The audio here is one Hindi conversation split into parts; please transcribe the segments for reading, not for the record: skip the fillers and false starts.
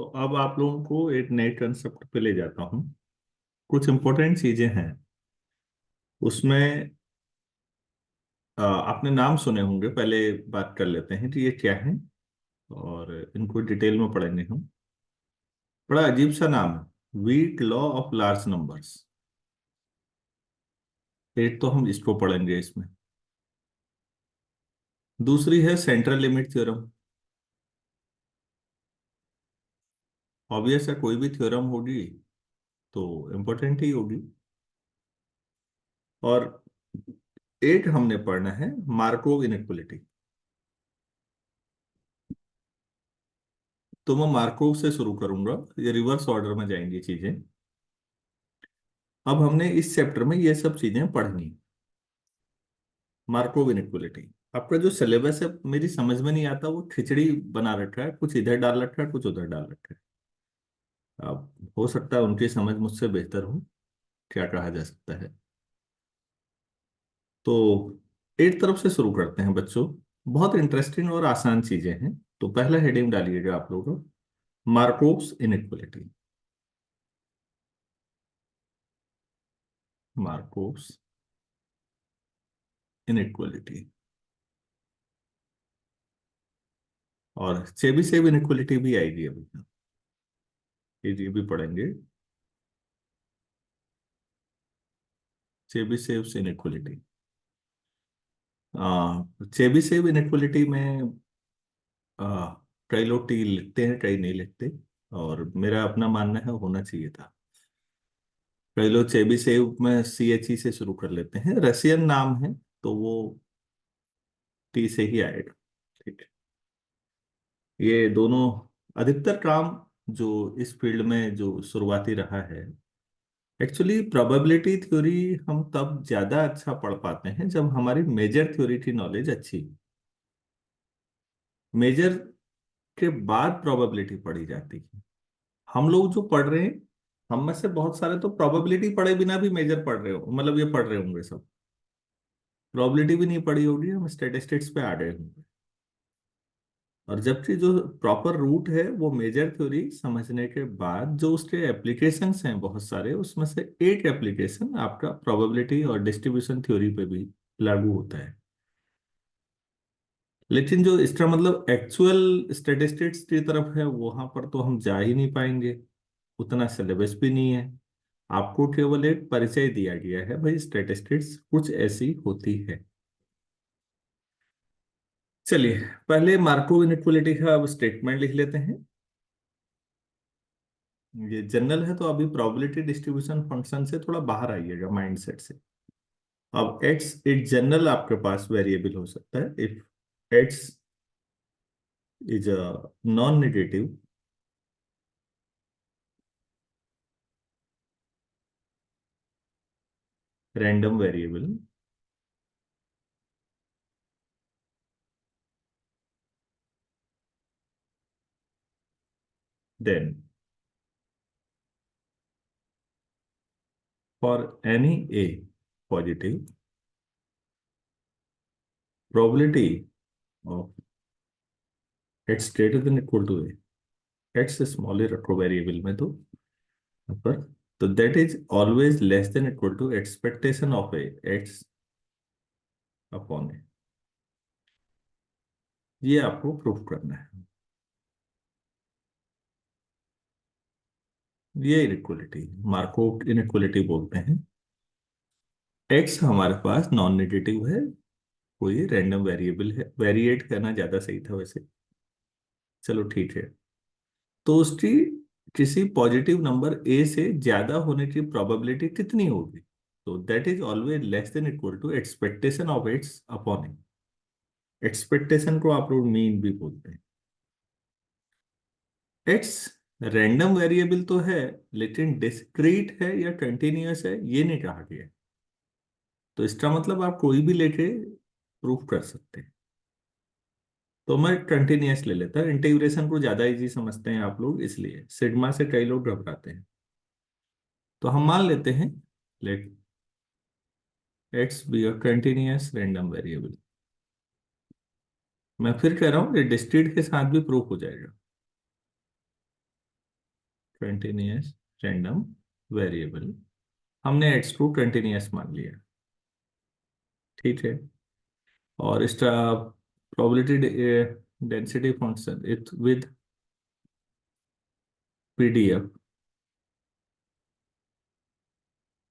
तो अब आप लोगों को एक नए कंसेप्ट पे ले जाता हूँ। कुछ इंपॉर्टेंट चीजें हैं उसमें। आपने नाम सुने होंगे, पहले बात कर लेते हैं कि ये क्या है और इनको डिटेल में पढ़ेंगे हम। बड़ा अजीब सा नाम है, wheat law of large numbers. एक तो हम इसको पढ़ेंगे इसमें। दूसरी है सेंट्रल लिमिट थ्योरम। ऑब्वियस है, कोई भी थ्योरम होगी तो इम्पोर्टेंट ही होगी। और एक हमने पढ़ना है मार्कोव इनइक्वलिटी। तो मैं मार्कोव से शुरू करूंगा, ये रिवर्स ऑर्डर में जाएंगी चीजें। अब हमने इस चैप्टर में ये सब चीजें पढ़नी। मार्कोव इनइक्वलिटी, आपका जो सिलेबस है मेरी समझ में नहीं आता, वो खिचड़ी बना रखा है, कुछ इधर डाल रखा है कुछ उधर डाल रखा है। अब हो सकता है उनकी समझ मुझसे बेहतर हो, क्या कहा जा सकता है। तो एक तरफ से शुरू करते हैं बच्चों। बहुत इंटरेस्टिंग और आसान चीजें हैं। तो पहला हेडिंग डालिएगा आप लोग, मार्कोव्स इनइक्वलिटी। मार्कोव्स इनइक्वलिटी और चेबीशेव इनइक्वलिटी भी आएगी अभी, ये भी पढ़ेंगे। चेबीशेव इनइक्वलिटी, चेबीशेव इनइक्वलिटी में कई लोग टी लिखते हैं कई नहीं लिखते, और मेरा अपना मानना है होना चाहिए था। कई लोग चेबीशेव में CHE से शुरू कर लेते हैं, रशियन नाम है तो वो टी से ही आएगा। ठीक है। ये दोनों अधिकतर काम जो इस फील्ड में जो शुरुआती रहा है, एक्चुअली प्रोबेबिलिटी थ्योरी हम तब ज्यादा अच्छा पढ़ पाते हैं जब हमारी मेजर थ्योरी की नॉलेज अच्छी। मेजर के बाद प्रोबेबिलिटी पढ़ी जाती है। हम लोग जो पढ़ रहे हैं, हम में से बहुत सारे तो प्रोबेबिलिटी पढ़े बिना भी मेजर पढ़ रहे हो, मतलब ये पढ़ रहे होंगे सब। प्रोबेबिलिटी भी नहीं पढ़ी होगी, हम स्टेटिस्टिक्स पे आ गए होंगे। और जबकि जो प्रॉपर रूट है वो मेजर थ्योरी समझने के बाद जो उसके एप्लीकेशंस हैं बहुत सारे, उसमें से एक एप्लीकेशन आपका प्रोबेबिलिटी और डिस्ट्रीब्यूशन थ्योरी पे भी लागू होता है। लेकिन जो इसका मतलब एक्चुअल स्टेटिस्टिक्स की तरफ है वहां पर तो हम जा ही नहीं पाएंगे, उतना सिलेबस भी नहीं है। आपको केवल एक परिचय दिया गया है, भाई स्टेटिस्टिक्स कुछ ऐसी होती है। चलिए पहले मार्कोव इनइक्वलिटी का अब स्टेटमेंट लिख लेते हैं। ये जनरल है तो अभी प्रोबेबिलिटी डिस्ट्रीब्यूशन फंक्शन से थोड़ा बाहर आइएगा माइंडसेट से। अब एक्स एक जनरल आपके पास वेरिएबल हो सकता है। If X is a non negative random variable, then for any a positive, probability of X greater than equal to A, X small रखो वेरिएबल में तो पर, तो that is always less than equal to expectation of a X upon a. ये आपको प्रूफ करना है। ये इनइक्वलिटी मार्कोव इनइक्वलिटी बोलते हैं। एक्स हमारे पास नॉन नेगेटिव है, कोई रैंडम वेरिएबल है, वेरिएट करना ज्यादा सही था वैसे, चलो ठीक है। तो उसकी किसी पॉजिटिव नंबर ए से ज्यादा होने की प्रोबेबिलिटी कितनी होगी? तो that is always less than equal to expectation of X upon A. Expectation को आप लोग मीन भी बोलते हैं। एक्स रैंडम वेरिएबल तो है, लेकिन डिस्क्रीट है या कंटिन्यूअस है ये नहीं कहा गया। तो इसका मतलब आप कोई भी लेके प्रूफ कर सकते हैं। तो मैं कंटिन्यूअस ले लेता हूं, इंटीग्रेशन को ज्यादा इजी समझते हैं आप लोग, इसलिए सिग्मा से कई लोग घबराते हैं। तो हम मान लेते हैं, let X be a continuous random variable. मैं फिर कह रहा हूँ कि डिस्क्रीट के साथ भी प्रूफ हो जाएगा। कंटिन्यूअस रैंडम वेरिएबल, हमने x2 कंटिन्यूअस मान लिया, ठीक है। और इसका probability density function it with PDF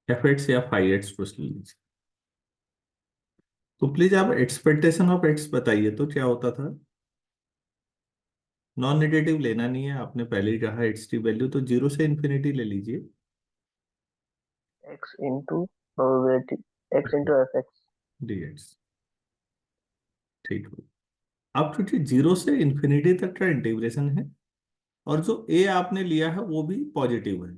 F x या फाइव एक्स कुछ लीजिए। तो प्लीज आप एक्सपेक्टेशन ऑफ एक्स बताइए, तो क्या होता था। नॉन नेगेटिव लेना नहीं है, आपने पहले ही कहा एक्स की वैल्यू, तो जीरो से इन्फिनिटी ले लीजिए। x into probability x into fx। DX, ठीक है। अब क्योंकि जीरो से इन्फिनिटी तक का इंटीग्रेशन है, और जो ए आपने लिया है वो भी पॉजिटिव है,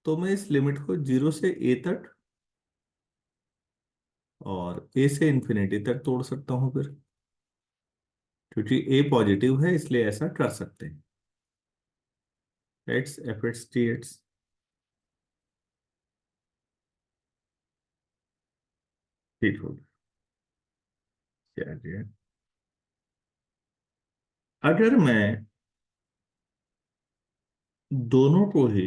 तो मैं इस लिमिट को जीरो से ए तक और ए से इन्फिनिटी तक तोड़ सकता हूं फिर, क्योंकि ए पॉजिटिव है इसलिए ऐसा कर सकते हैं। X F X T x, ठीक हो गया। क्या है? अगर मैं दोनों को ही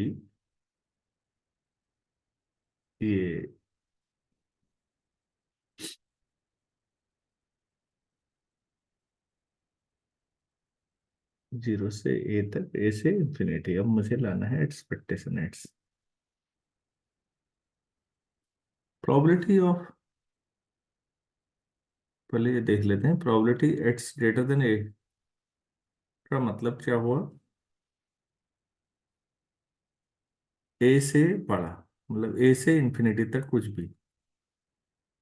ये जीरो से ए तक, ए से इंफिनिटी, अब मुझे लाना है एक्सपेक्टेशन एक्स। प्रोबेबिलिटी ऑफ, पहले ये देख लेते हैं, प्रोबेबिलिटी एक्स ग्रेटर देन ए का मतलब क्या हुआ, ए से बड़ा, मतलब ए से इंफिनिटी तक कुछ भी।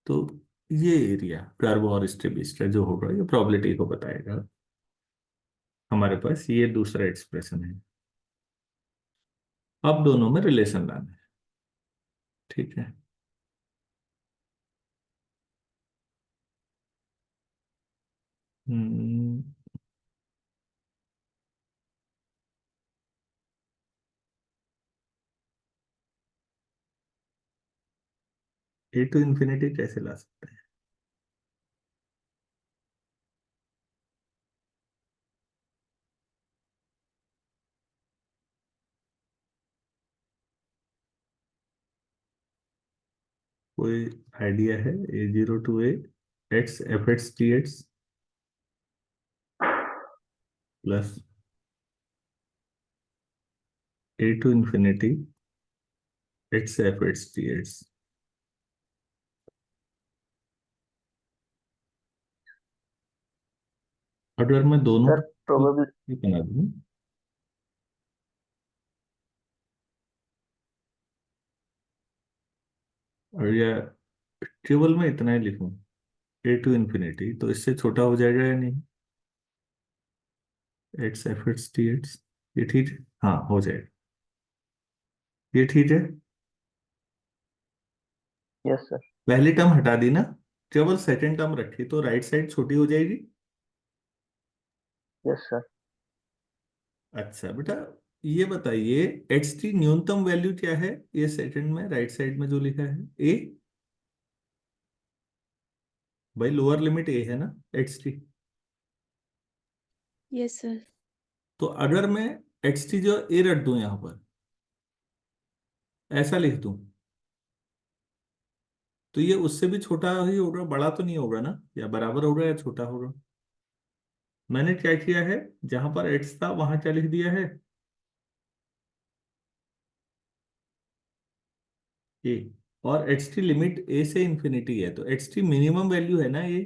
तो ये एरिया कर्व और स्टेबिलिटी का जो होगा ये प्रोबेबिलिटी को बताएगा। हमारे पास ये दूसरा एक्सप्रेशन है। अब दोनों में रिलेशन लाना है, ठीक है। हम्म, ए टू इन्फिनिटी कैसे ला सकते हैं। कोई आइडिया है। A zero to A X F X T X plus A to infinity X F X T X. अगर मैं दोनों सर प्रोबेबल को बना दूं, और या केवल मैं इतना ही लिखूं ए टू इन्फिनिटी, तो इससे छोटा हो जाएगा या नहीं, x F X T x, ये ठीक है, हाँ हो जाएगा, ये ठीक है। Yes sir. पहली टर्म हटा दी ना, केवल सेकंड टर्म रखी, तो राइट साइड छोटी हो जाएगी। Yes sir. अच्छा बेटा, ये बताइए एक्स की न्यूनतम वैल्यू क्या है, ये सेकंड में राइट साइड में जो लिखा है ए, भाई लोअर लिमिट ए है ना एक्स की। Yes sir. तो अगर मैं एक्स की जो ए रख दूं यहां पर, ऐसा लिख दूं, तो ये उससे भी छोटा ही होगा, बड़ा तो नहीं होगा ना, या बराबर होगा या छोटा होगा। मैंने क्या किया है, जहां पर एक्स था वहां क्या लिख दिया है, ए। और एक्स की लिमिट ए से इंफिनिटी है, तो एक्स की मिनिमम वैल्यू है ना ये,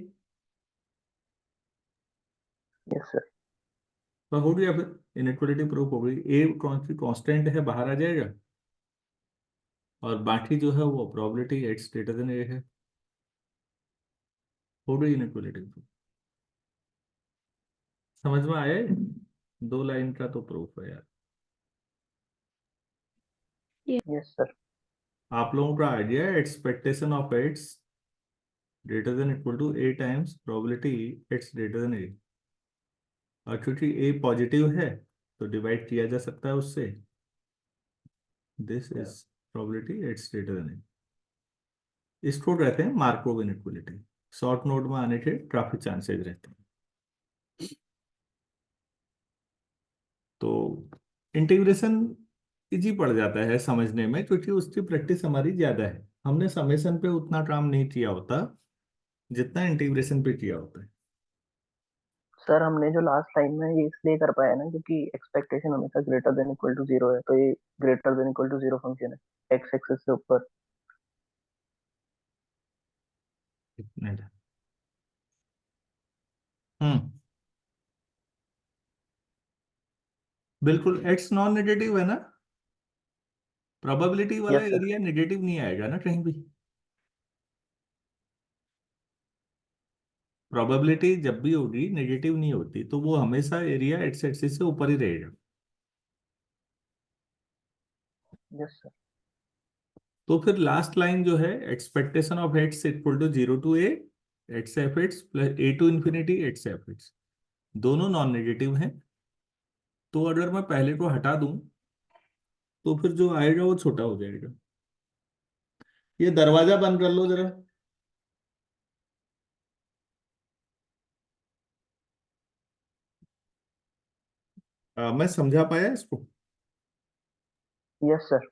यस सर। तो हो गया फिर इनइक्वालिटी प्रूफ हो गई। ए कौन सी कांस्टेंट है, बाहर आ जाएगा, और बाकी जो है वो प्रोबेबिलिटी एक्स ग्रेटर देन ए है, हो गई इनइक्वालिटी प्रूफ। समझ में आया ये? दो लाइन का तो प्रूफ है यार। Yes sir. आप लोगों का आइडिया है, expectation of X greater than equal to a times probability X greater than a, और क्योंकि ए पॉजिटिव है तो डिवाइड किया जा सकता है उससे, this is probability X greater than a. इसको कहते हैं मार्कोव इनइक्वालिटी। शॉर्ट नोट में आने के काफी चांसेस रहते हैं। तो इंटीग्रेशन इजी पड़ जाता है समझने में, क्योंकि उसकी प्रैक्टिस हमारी ज्यादा है। हमने समेशन पे उतना काम नहीं किया होता जितना इंटीग्रेशन पे किया होता है। सर हमने जो लास्ट टाइम में ये इसलिए कर पाया ना, क्योंकि एक्सपेक्टेशन हमेशा greater than equal to zero है, तो ये greater than equal to zero function है एक्स एक्सिस से ऊपर। इतने। हम्म। बिल्कुल, एक्स नॉन नेगेटिव है ना। प्रोबेबिलिटी वाला यस सर। एरिया नेगेटिव नहीं आएगा ना कहीं भी। प्रोबेबिलिटी जब भी होगी नेगेटिव नहीं होती, तो वो हमेशा एरिया एक्स एक्सिस से ऊपर ही रहेगा। Yes sir. तो फिर लास्ट लाइन जो है, expectation of X equal to zero to A X F X plus A to infinity X F X, दोनों नॉन नेगेटिव हैं। तो अगर मैं पहले को हटा दूं तो फिर जो आएगा वो छोटा हो जाएगा। ये दरवाजा बंद कर लो जरा। मैं समझा पाया इसको? Yes sir.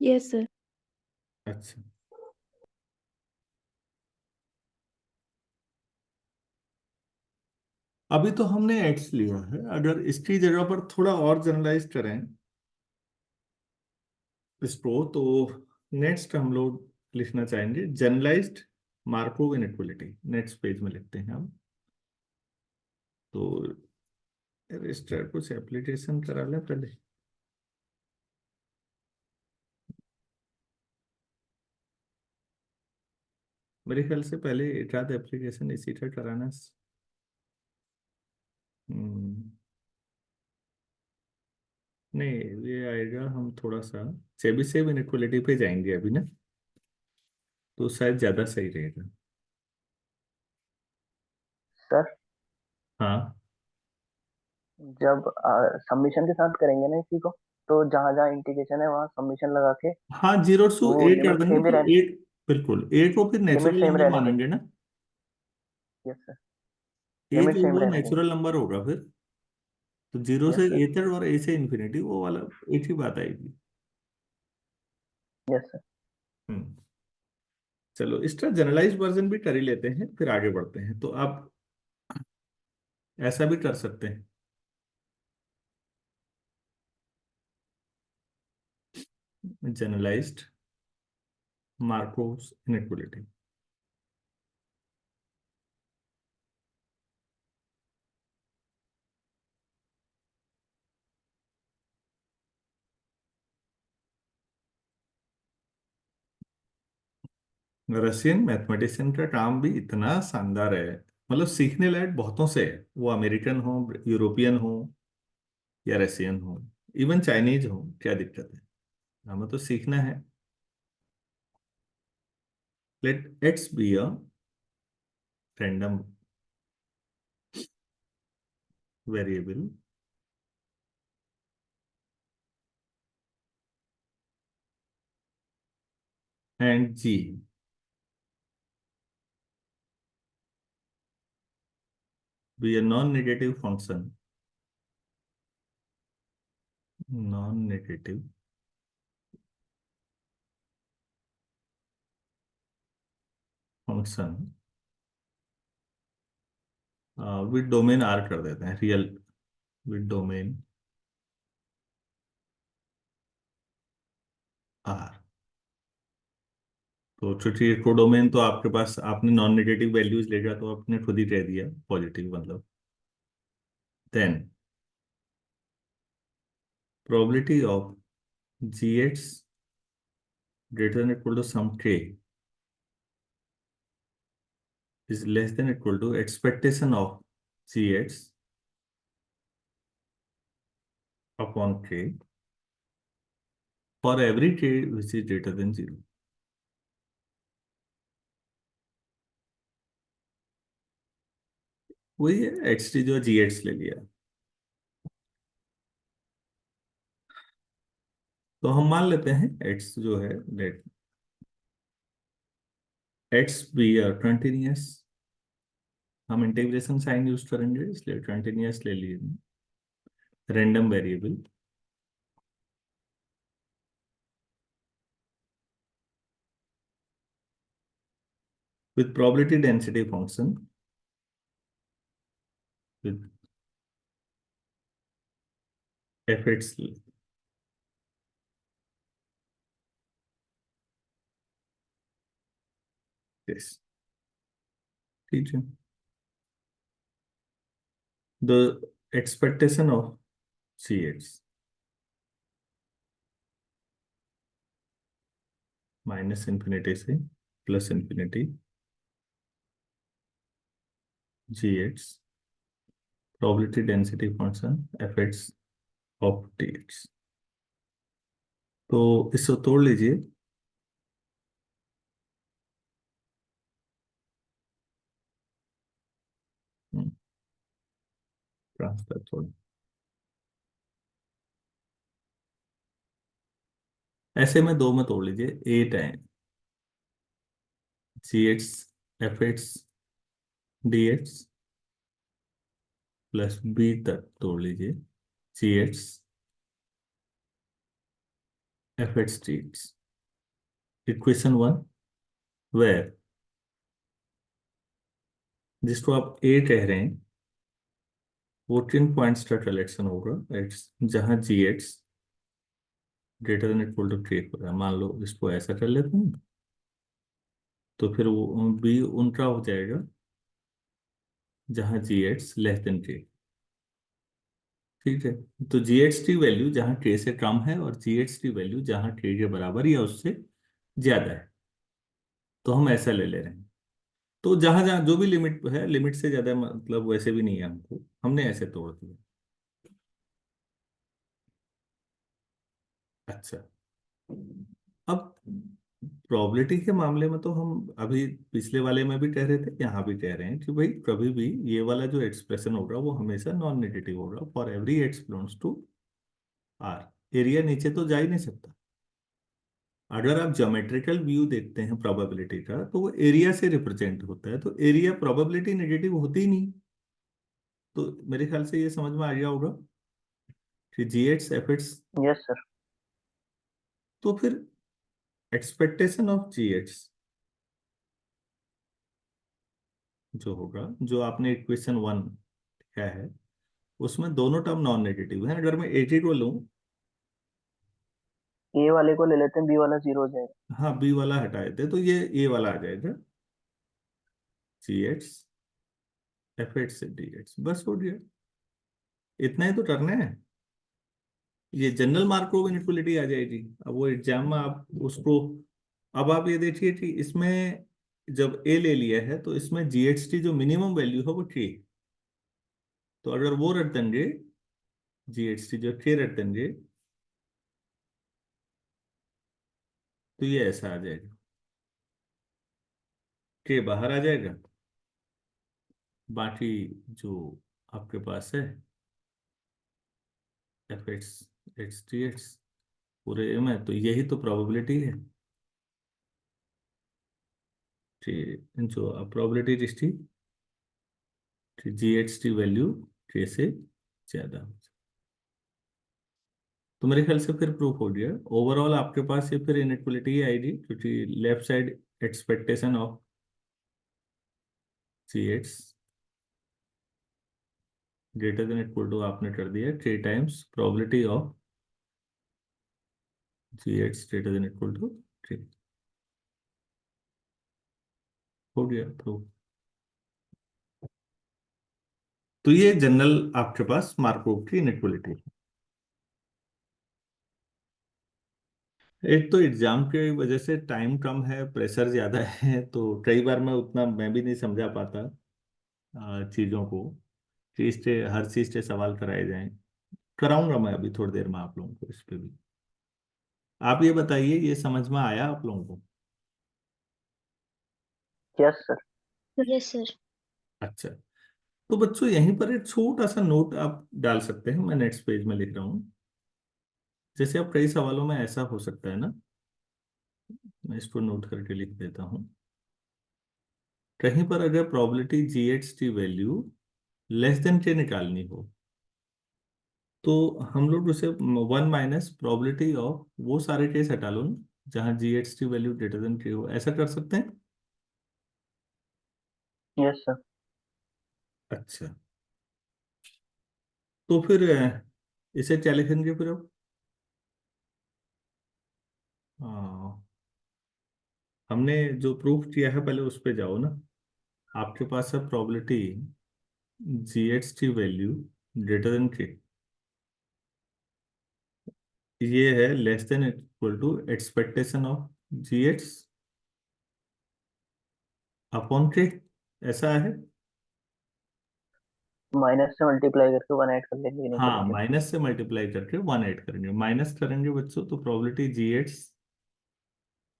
Yes sir. अच्छा। अभी तो हमने एक्स लिया है, अगर इसकी जगह पर थोड़ा और जनरलाइज करें इसको, तो नेक्स्ट हम लोग लिखना चाहेंगे generalised Markov inequality. Next page में लिखते हैं हम। तो इस तरह कुछ एप्लीकेशन करा लें पहले। मेरे ख्याल से पहले एक आध एप्लीकेशन इसी तरह कराना। हम्म, नहीं, ये आएगा, हम थोड़ा सा चेबीशेव इनइक्वालिटी पे जाएंगे अभी ना, तो शायद ज्यादा सही रहेगा। सर हाँ। जब सबमिशन के साथ करेंगे ना इसी को, तो जहां जहां इंटीग्रेशन है वहां सबमिशन लगा के हाँ, जीरो टू वो ए कर लिमिट देंगे सेम ही तो रहने, ए। बिल्कुल, ए को फिर लिमिट नेचुरल सेम नंबर रहने मानेंगे देंगे। ना। Yes sir. ए लिमिट जो सेम वो रहने देंगे। नेचुरल नंबर होगा फिर। तो जीरो से यस सर। ए तक और ए से इन्फिनिटी, वो वाला एक ही बात आएगी। Yes sir. हम्म। चलो, इसका जनरलाइज वर्जन भी कर ही लेते हैं, फिर आगे बढ़ते हैं। तो आप ऐसा भी कर सकते हैं, generalised Markov inequality. Russian mathematician का काम भी इतना शानदार है, मतलब सीखने लायक बहुतों से है। वो अमेरिकन हो, यूरोपियन हो, या रशियन हो, इवन चाइनीज हो, क्या दिक्कत है? हमें तो सीखना है। Let X be a random variable and G be a non negative function, non negative function with domain R कर देते हैं, रियल विद डोमेन आर। तो चूंकि कोडोमेन तो आपके पास, आपने नॉन नेगेटिव वैल्यूज लेगा तो आपने खुद ही कह दिया पॉजिटिव मतलब। Then probability of G X greater than equal to some K is less than equal to expectation of Gx upon k for every k which is greater than 0। वही है, एक्स टी जो है जी एक्स ले लिया। तो हम मान लेते हैं एक्स जो है, लेट एक्स बी कंटिन्यूअस। हम इंटीग्रेशन साइन यूज करेंगे, इसलिए कंटिन्यूअस ले लिए। Random variable with probability density function with f its this, ठीक है। The expectation of CX minus infinity से plus infinity G X probability density function F X of T X. तो इसको तोड़ लीजिए। ट्रांसफर तोड़, ऐसे में दो में तोड़ लीजिए। A time G X F X D X plus B तक तोड़ लीजिए G X F X D X. Equation one where जिसको आप ए कह रहे हैं वो 10 पॉइंट्स का कलेक्शन होगा एक्स, जहां G X greater than equal to 3 हो रहा है। मान लो इसको ऐसा कर लेते हैं, तो फिर वो बी उनका हो जाएगा जहां जी एक्स लेस देन 3। ठीक है। तो जी एक्स की वैल्यू जहां k से कम है और जी एक्स की वैल्यू जहां k के बराबर या उससे ज्यादा है, तो हम ऐसा ले ले रहे हैं। तो जहां जहां जो भी लिमिट है, लिमिट से ज्यादा मतलब वैसे भी नहीं है हमको, हमने ऐसे तोड़ दिया। अच्छा, अब प्रोबेबिलिटी के मामले में तो हम अभी पिछले वाले में भी कह रहे थे, यहाँ भी कह रहे हैं कि भाई कभी भी ये वाला जो एक्सप्रेशन होगा वो हमेशा नॉन नेगेटिव होगा for every X belongs to R. Area नीचे तो जा ही नहीं सकता। अगर आप ज्योमेट्रिकल व्यू देखते हैं प्रोबेबिलिटी का, तो वो एरिया से रिप्रेजेंट होता है, तो एरिया प्रोबेबिलिटी नेगेटिव होती ही नहीं। तो मेरे ख्याल से ये समझ में आ गया होगा कि G X F X. Yes sir. तो फिर एक्सपेक्टेशन ऑफ जी एट्स जो होगा, जो आपने इक्वेशन वन क्या है, उसमें दोनों टर्म नॉन नेगेटिव हैं। अगर मैं एटी को लूं, ए वाले को ले लेते हैं, बी वाला जीरो हो जाएगा। हाँ बी वाला हटा देते तो ये ए वाला आ जाएगा जी एट्स एफ एट्स से डी एट्स, बस हो गया। इतना ही तो करना है। ये जनरल मार्कोव इनइक्वालिटी आ जाएगी। अब वो एग्जाम में आप उसको, अब आप ये देखिए कि इसमें जब ए ले लिया है तो इसमें जीएचटी जो मिनिमम वैल्यू है वो के, तो अगर वो रख देंगे, जीएचटी जो के रख देंगे, तो ये ऐसा आ जाएगा, के बाहर आ जाएगा। बाकी जो आपके पास है F x x T x पूरे ए में, तो यही तो प्रोबेबिलिटी है कि जो प्रोबेबिलिटी थी कि जी एच टी वैल्यू के से ज्यादा हो। तो मेरे ख्याल से फिर प्रूफ हो गया। ओवरऑल आपके पास ये फिर इनइक्वलिटी ही आएगी, क्योंकि left side expectation of C X greater than equal to आपने कर दिया 3 times probability of C X greater than equal to 3। हो गया प्रूफ। तो ये जनरल आपके पास मार्कोव की इनइक्वलिटी है। एक तो एग्जाम की वजह से टाइम कम है, प्रेशर ज्यादा है, तो कई बार मैं भी नहीं समझा पाता चीजों को कि इससे हर चीज से सवाल कराए जाएं। कराऊंगा मैं अभी थोड़ी देर में आप लोगों को इस पे भी। आप ये बताइए, ये समझ में आया आप लोगों को? Yes sir. Yes sir. अच्छा, तो बच्चों यहीं पर एक छोटा सा नोट आप डाल सकते हैं। मैं नेक्स्ट पेज में लिख रहा हूँ। जैसे अब कई सवालों में ऐसा हो सकता है ना, मैं इसको नोट करके लिख देता हूँ। कहीं पर अगर प्रोबेबिलिटी जी एच की वैल्यू लेस देन के निकालनी हो, तो हम लोग उसे वन माइनस प्रोबेबिलिटी ऑफ वो सारे केस हटा लो ना जहाँ जी एच की वैल्यू ग्रेटर देन के हो, ऐसा कर सकते हैं। Yes sir. अच्छा, तो फिर इसे क्या लिखेंगे फिर अब? हाँ, हमने जो प्रूफ किया है पहले उस पे जाओ ना। आपके पास है प्रोबेबिलिटी जी एट्स की वैल्यू ग्रेटर देन के, ये है less than equal to expectation of G X upon K, ऐसा है। माइनस से मल्टीप्लाई करके वन ऐड कर लेंगे हाँ, इनइक्वालिटी में। माइनस से मल्टीप्लाई करके वन ऐड करेंगे, माइनस करेंगे बच्चों तो probability G X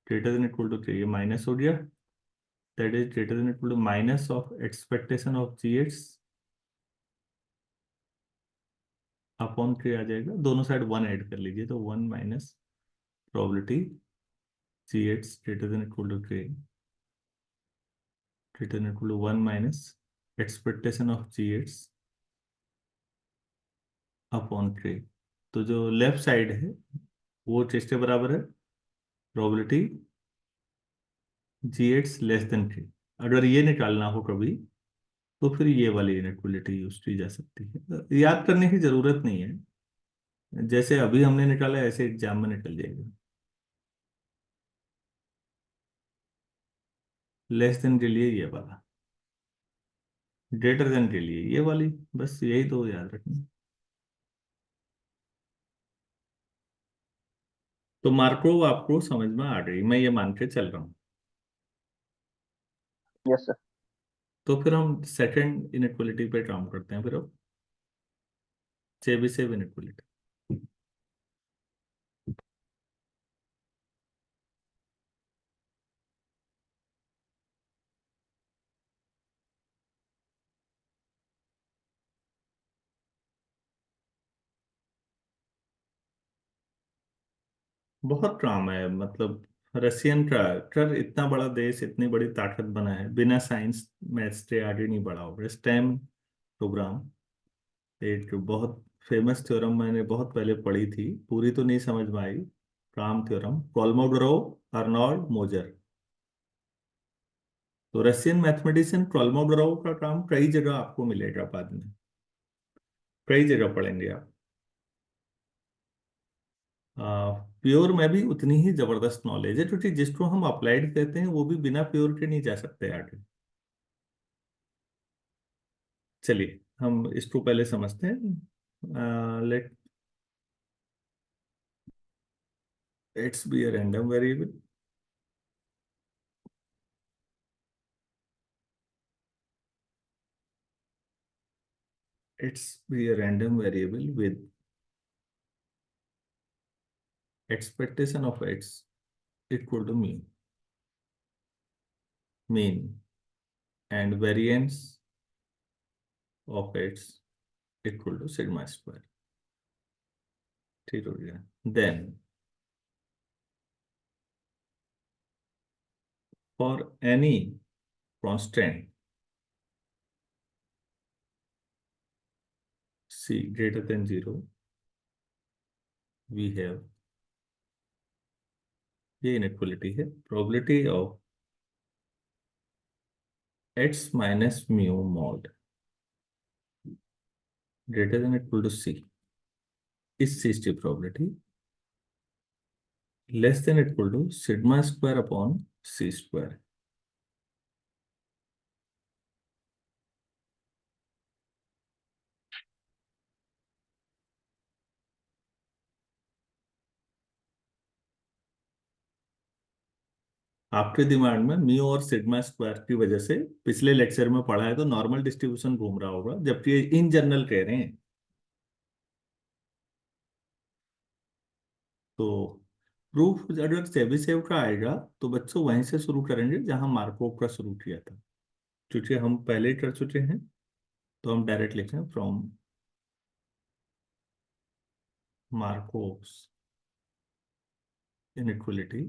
greater than equal to K, ये माइनस हो गया, that is greater than equal to minus of expectation of G X upon K आ जाएगा, दोनों साइड वन ऐड कर लीजिए तो one minus probability G X greater than equal to K greater than equal to 1 minus expectation of gx upon k। तो जो लेफ्ट साइड है वो किसके बराबर है? Probability gx less than k। अगर ये निकालना हो कभी तो फिर ये वाली इनइक्वलिटी यूज की जा सकती है, याद करने की जरूरत नहीं है, जैसे अभी हमने निकाला ऐसे एग्जाम में निकल जाएगा। लेस देन के लिए ये वाला, ग्रेटर देन के लिए ये वाली, बस यही तो याद रखना। तो मार्को आपको समझ में आ गई, मैं ये मान के चल रहा हूँ। Yes sir. तो फिर हम सेकंड इनइक्वलिटी पे काम करते हैं फिर अब, चेबीशेव इनइक्वलिटी। बहुत काम है, मतलब रशियन का कर इतना बड़ा देश, इतनी बड़ी ताकत बना है, बिना साइंस मैथ्स के आगे नहीं बढ़ा होगा। स्टेम प्रोग्राम एक बहुत फेमस थ्योरम मैंने बहुत पहले पढ़ी थी, पूरी तो नहीं समझ में आई। काम थ्योरम, कोलमोगोरोव अर्नोल्ड मोजर। तो रशियन मैथमेटिशियन कोलमोगोरोव का काम कई जगह आपको मिलेगा बाद में, कई जगह पढ़ेंगे आप। प्योर में भी उतनी ही जबरदस्त नॉलेज है, क्योंकि जिसको हम अप्लाइड कहते हैं वो भी बिना प्योर के नहीं जा सकते आगे। चलिए हम इसको पहले समझते हैं। Let its be a random variable, its be a random variable with expectation of X equal to mean and variance of X equal to sigma square. ठीक हो गया। Then for any constant c greater than 0 we have, ये इनइक्वलिटी है, probability of x minus mu mod greater than equal to c, इस चीज की probability less than equal to sigma square upon c square. आपके दिमाग में म्यू और सिग्मा स्क्वायर की वजह से पिछले लेक्चर में पढ़ा है तो नॉर्मल डिस्ट्रीब्यूशन घूम रहा होगा, जबकि ये इन जनरल कह रहे हैं। तो प्रूफ अगर चेबीशेव का आएगा तो बच्चों वहीं से शुरू करेंगे जहां मार्कोव का शुरू किया था, क्योंकि हम पहले ही कर चुके हैं। तो हम डायरेक्ट लिखते हैं from Markov's inequality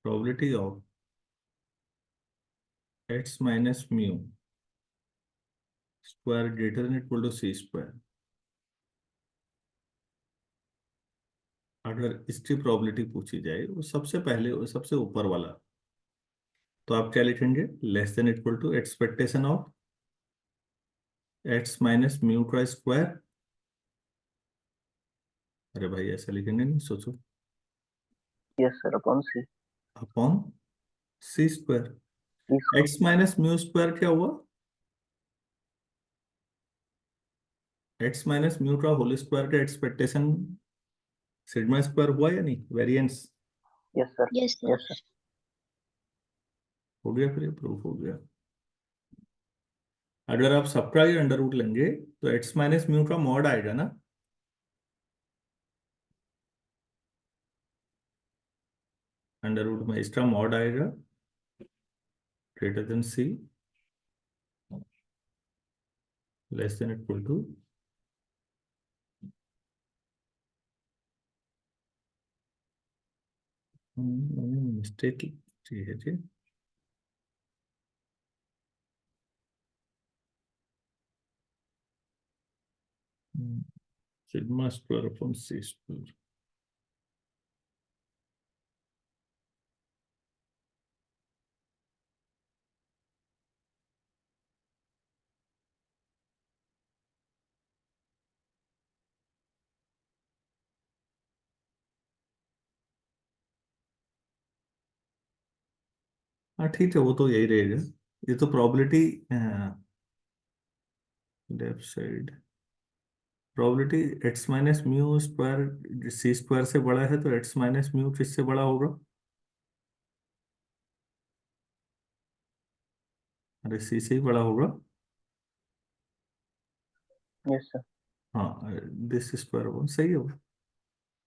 probability of X minus mu square greater than equal to C square. अगर इसकी प्रोबेबिलिटी पूछी जाए वो सबसे पहले वो सबसे ऊपर वाला, तो आप क्या लिखेंगे? Less than equal to expectation of X minus mu का स्क्वायर। अरे भाई ऐसा लिखेंगे नहीं, सोचो। Yes sir, upon C. Upon C square. C square. X minus mu square क्या हुआ? एक्स माइनस म्यू का होल स्क्वायर का एक्सपेक्टेशन सिग्मा स्क्वायर हुआ या नहीं? Variance yes sir. Yes sir. Yes sir. हो गया, फिर ये प्रूफ हो गया। अगर आप सबका ही अंडर रूट लेंगे तो एक्स माइनस म्यू का मॉड आएगा ना। अंडर रूट में इसका मॉड आएगा greater than C, less than equal to. मैंने मिस्टेक की है जी। Sigma square upon C square. हाँ ठीक है, वो तो यही रहेगा। ये तो probability left side, probability X minus mu square C square से बड़ा है, तो एक्स माइनस म्यू किससे बड़ा होगा? अरे सी से ही बड़ा होगा। Yes sir. हाँ, दिस स्क्वायर वन सही है वो।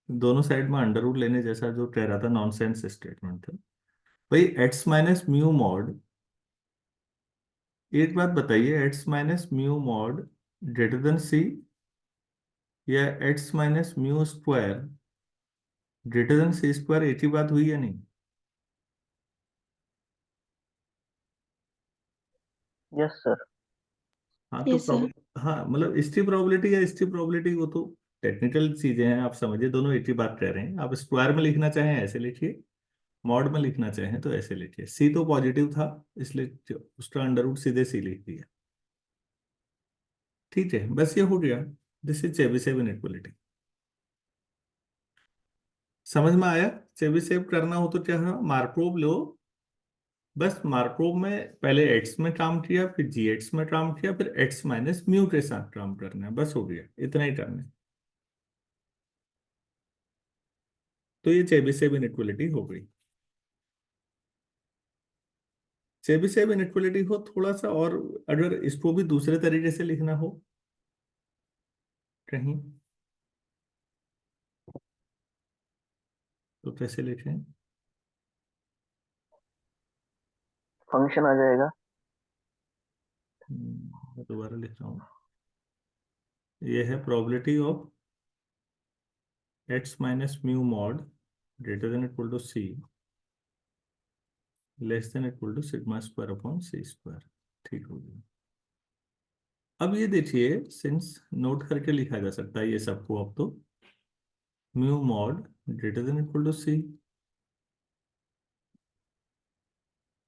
दोनों साइड में अंडर रूट लेने जैसा जो कह रहा था नॉनसेंस स्टेटमेंट था। भाई एक्स माइनस म्यू मॉड, एक बात बताइए, X minus mu mod greater than C या X minus mu square greater than C square, एक ही बात हुई या नहीं? Yes sir. हाँ तो यस सर। हाँ मतलब इसकी प्रोबेबिलिटी या इसकी प्रोबेबिलिटी वो तो टेक्निकल चीजें हैं, आप समझिए, दोनों एक ही बात कह रहे हैं। आप स्क्वायर में लिखना चाहें ऐसे लिखिए, मॉड में लिखना चाहें तो ऐसे लिखिए। सी तो पॉजिटिव था, इसलिए उसका अंडर रूट सीधे सी लिख दिया। ठीक है, बस ये हो गया। This is Chebyshev inequality. समझ में आया? चेबीशेव करना हो तो क्या है, मार्कोव लो। बस मार्कोव में पहले एक्स में काम किया, फिर जी एक्स में काम किया, फिर एक्स माइनस म्यू के साथ काम करना है, बस हो गया, इतना ही करना है। तो ये चेबीशेव इनइक्वालिटी हो गई। चेबीशेव इनइक्वालिटी हो थोड़ा सा और, अगर इसको भी दूसरे तरीके से लिखना हो कहीं, तो कैसे लिखें? फंक्शन आ जाएगा। मैं दोबारा लिख रहा हूँ। ये है probability of X minus mu mod greater than equal to C, less than equal to sigma square upon C square. ठीक हो गया। अब ये देखिए, सिंस नोट करके लिखा जा सकता है ये सबको अब तो, mu mod greater than equal to C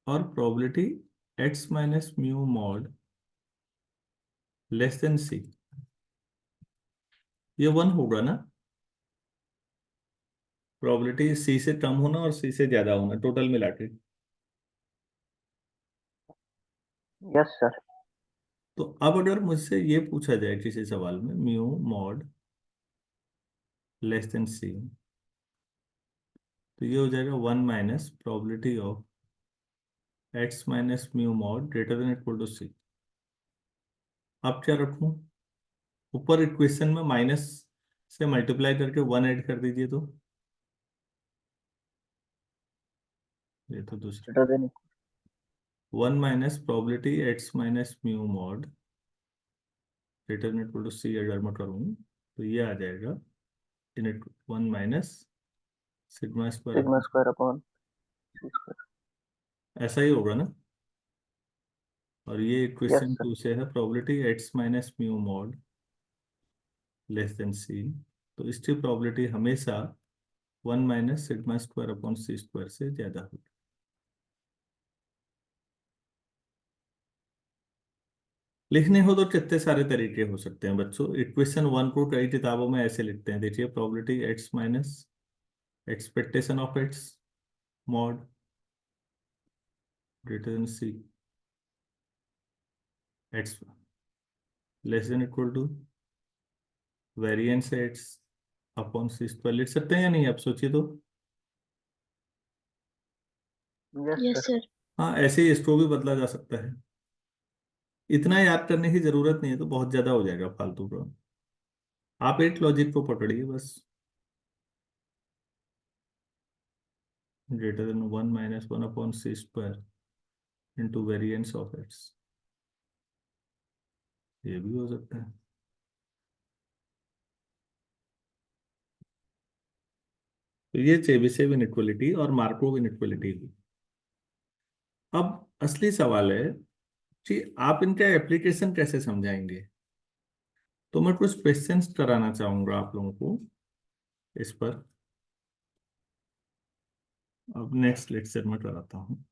और probability X minus mu mod less than C, ये वन होगा ना? प्रोबेबिलिटी सी से कम होना और सी से ज्यादा होना टोटल मिला के। Yes sir. तो अब अगर मुझसे ये पूछा जाए किसी सवाल में mu mod less than C, तो ये हो जाएगा one minus probability of X minus mu mod greater than equal to C. अब क्या रखूं? ऊपर इक्वेशन में माइनस से मल्टीप्लाई करके वन ऐड कर दीजिए तो, ये तो दूसरा greater than. One minus probability X minus mu mod greater than equal to C अगर मैं करूँ तो ये आ जाएगा इन one minus sigma square. Sigma square upon C square. ऐसा ही होगा ना? और ये यस इक्वेशन सर। टू से है probability X minus mu mod less than C, तो इसकी प्रोबेबिलिटी हमेशा one minus sigma square upon C square से ज्यादा होगा। लिखने हो तो कितने सारे तरीके हो सकते हैं बच्चों। इक्वेशन वन को कई किताबों में ऐसे लिखते हैं, देखिए, probability X minus expectation of X mod greater than C, X less than equal to variance X upon C square. लिख सकते हैं या नहीं, आप सोचिए तो। Yes yes sir. सर। हाँ, ऐसे ही इसको भी बदला जा सकता है। इतना याद करने की जरूरत नहीं है, तो बहुत ज्यादा हो जाएगा फालतू का। आप एक लॉजिक को पकड़िए बस। Greater than one minus one upon C square into variance of X, ये भी हो सकता है। तो ये चेबिशेव इनइक्वालिटी और मार्कोव इनइक्वालिटी हुई। अब असली सवाल है कि आप इनका एप्लीकेशन कैसे समझाएंगे। तो मैं कुछ क्वेश्चंस कराना चाहूंगा आप लोगों को इस पर। अब नेक्स्ट लेक्चर में कराता हूँ।